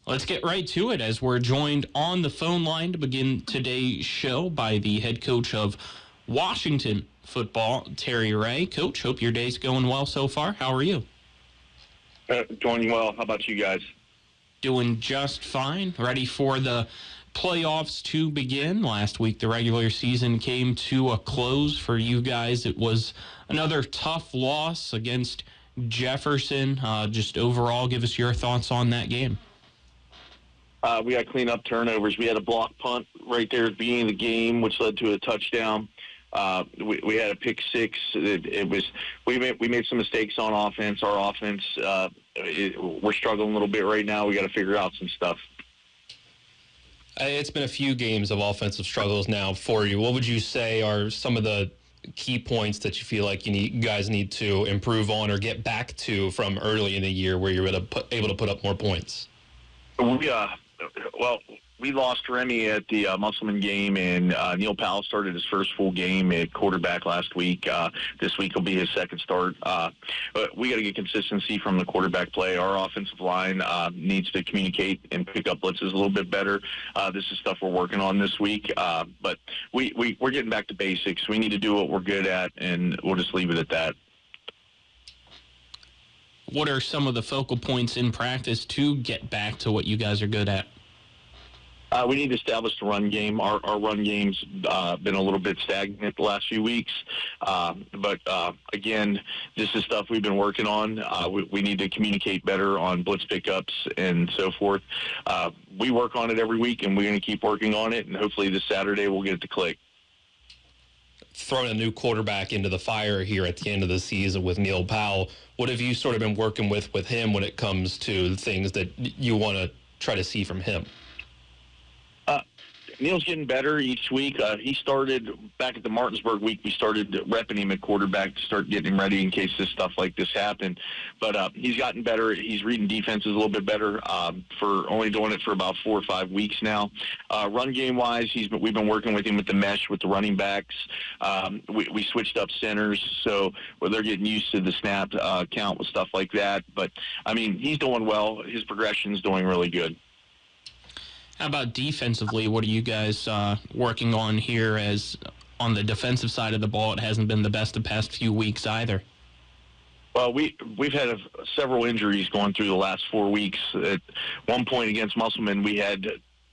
Let's get right to it as we're joined on the phone line to begin today's show by the head coach of Washington football, Terry Ray. Coach, hope your day's going well so far. How are you? Doing well. How about you guys? Doing just fine. Ready for the playoffs to begin. Last week, the regular season came to a close for you guys. It was another tough loss against Jefferson. Just overall, give us your thoughts on that game. We got to clean up turnovers. We had a block punt right there at the beginning of the game, which led to a touchdown. We had a pick six. We made some mistakes on offense. Our offense, we're struggling a little bit right now. We got to figure out some stuff. It's been a few games of offensive struggles now for you. What would you say are some of the key points that you feel like you guys need to improve on or get back to from early in the year where you're able to put up more points? We lost Remy at the Musselman game, and Neil Powell started his first full game at quarterback last week. This week will be his second start. But we got to get consistency from the quarterback play. Our offensive line needs to communicate and pick up blitzes a little bit better. This is stuff we're working on this week. But we're getting back to basics. We need to do what we're good at, and we'll just leave it at that. What are some of the focal points in practice to get back to what you guys are good at? We need to establish the run game. Our run game's been a little bit stagnant the last few weeks. But again, this is stuff we've been working on. We need to communicate better on blitz pickups and so forth. We work on it every week, and we're going to keep working on it, and hopefully this Saturday we'll get it to click. Throwing a new quarterback into the fire here at the end of the season with Neil Powell, what have you sort of been working with him when it comes to the things that you want to try to see from him? Neil's getting better each week. He started back at the Martinsburg week. We started repping him at quarterback to start getting him ready in case this stuff like this happened. But he's gotten better. He's reading defenses a little bit better for only doing it for about 4 or 5 weeks now. Run game wise, we've been working with him with the mesh with the running backs. We switched up centers, so they're getting used to the snap count with stuff like that. But I mean, he's doing well. His progression's doing really good. How about defensively? What are you guys working on here? As on the defensive side of the ball, it hasn't been the best the past few weeks either. Well, we've had several injuries going through the last 4 weeks. At one point against Musselman, we had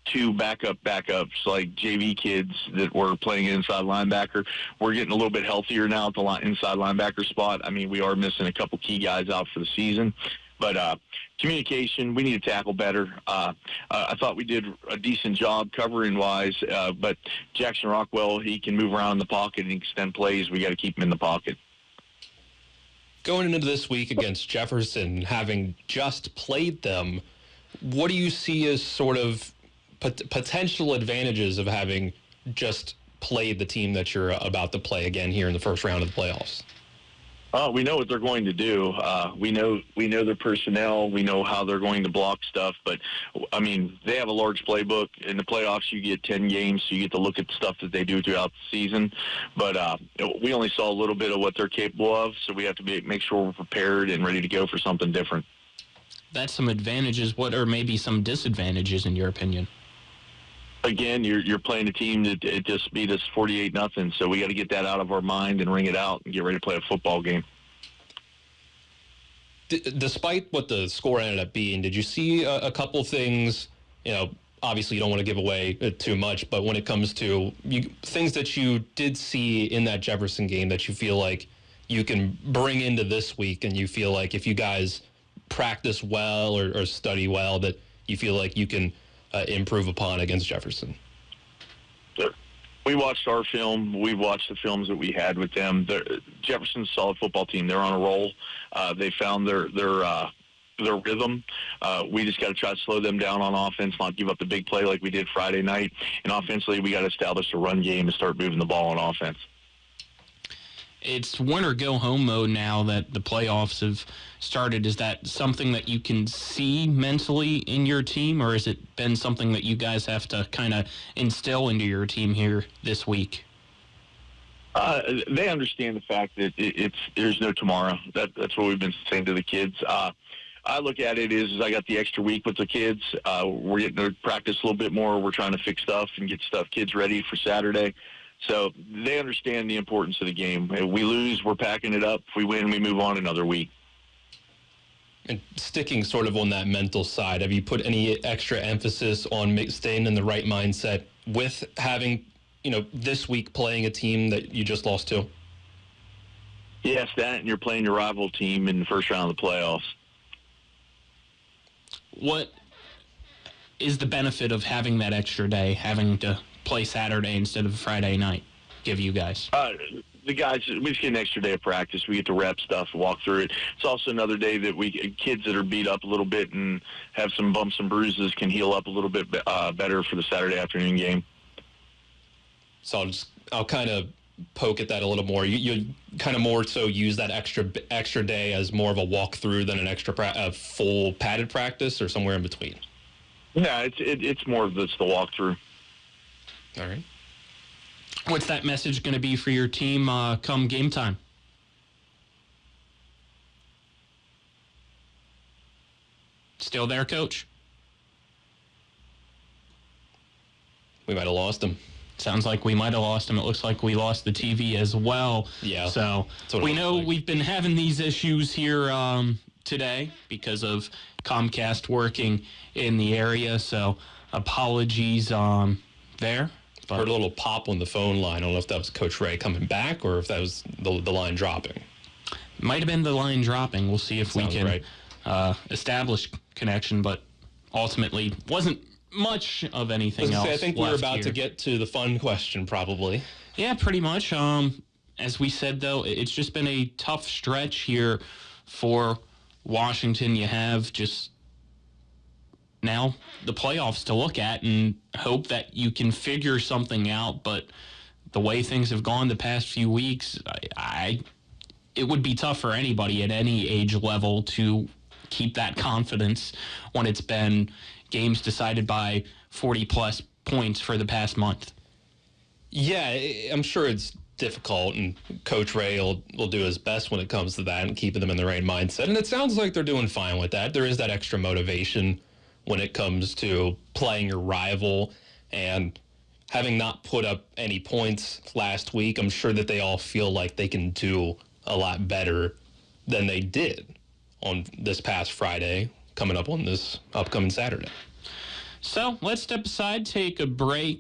2 backups, like JV kids that were playing inside linebacker. We're getting a little bit healthier now at the inside linebacker spot. I mean, we are missing a couple key guys out for the season. But communication, we need to tackle better. I thought we did a decent job covering-wise, but Jackson Rockwell, he can move around in the pocket and extend plays. We got to keep him in the pocket. Going into this week against Jefferson, having just played them, what do you see as sort of potential advantages of having just played the team that you're about to play again here in the first round of the playoffs? We know what they're going to do. We know their personnel. We know how they're going to block stuff. But, I mean, they have a large playbook. In the playoffs, you get 10 games, so you get to look at the stuff that they do throughout the season. But we only saw a little bit of what they're capable of, so we have to make sure we're prepared and ready to go for something different. That's some advantages. What are maybe some disadvantages in your opinion? Again, you're playing a team that it just beat us 48-0, so we got to get that out of our mind and ring it out and get ready to play a football game. Despite what the score ended up being, did you see a couple things? You know, obviously you don't want to give away too much, but when it comes to things that you did see in that Jefferson game that you feel like you can bring into this week, and you feel like if you guys practice well or study well, that you feel like you can improve upon against Jefferson? We watched our film. We've watched the films that we had with them. Jefferson's a solid football team. They're on a roll. They found their rhythm. We just got to try to slow them down on offense, not give up the big play like we did Friday night. And offensively, we got to establish a run game and start moving the ball on offense. It's win or go home mode now that the playoffs have started. Is that something that you can see mentally in your team, or has it been something that you guys have to kind of instill into your team here this week? They understand the fact that there's no tomorrow. That's what we've been saying to the kids. I look at it is I got the extra week with the kids. We're getting to practice a little bit more. We're trying to fix stuff and get kids ready for Saturday. So they understand the importance of the game. If we lose, we're packing it up. If we win, we move on another week. And sticking sort of on that mental side, have you put any extra emphasis on staying in the right mindset with having, this week playing a team that you just lost to? Yes, that, and you're playing your rival team in the first round of the playoffs. What is the benefit of having that extra day, having to play Saturday instead of Friday night, give you guys? The guys, we just get an extra day of practice. We get to rep stuff, walk through it. It's also another day that kids that are beat up a little bit and have some bumps and bruises can heal up a little bit better for the Saturday afternoon game. So I'll kind of poke at that a little more. You kind of more so use that extra day as more of a walkthrough than a full padded practice, or somewhere in between? Yeah, it's more of the walkthrough. All right. What's that message going to be for your team come game time? Still there, Coach? We might have lost him. Sounds like we might have lost him. It looks like we lost the TV as well. Yeah. So we know we've been having these issues here today because of Comcast working in the area. So apologies there. But heard a little pop on the phone line. I don't know if that was Coach Ray coming back or if that was the line dropping. Might have been the line dropping. We'll see if we can establish connection, but ultimately wasn't much of anything else. I think we're about to get to the fun question, probably. Yeah, pretty much. As we said, though, it's just been a tough stretch here for Washington. You have just now the playoffs to look at and hope that you can figure something out. But the way things have gone the past few weeks, it would be tough for anybody at any age level to keep that confidence when it's been games decided by 40-plus points for the past month. Yeah, I'm sure it's difficult, and Coach Ray will do his best when it comes to that and keeping them in the right mindset. And it sounds like they're doing fine with that. There is that extra motivation when it comes to playing your rival, and having not put up any points last week, I'm sure that they all feel like they can do a lot better than they did on this past Friday, coming up on this upcoming Saturday. So let's step aside, take a break.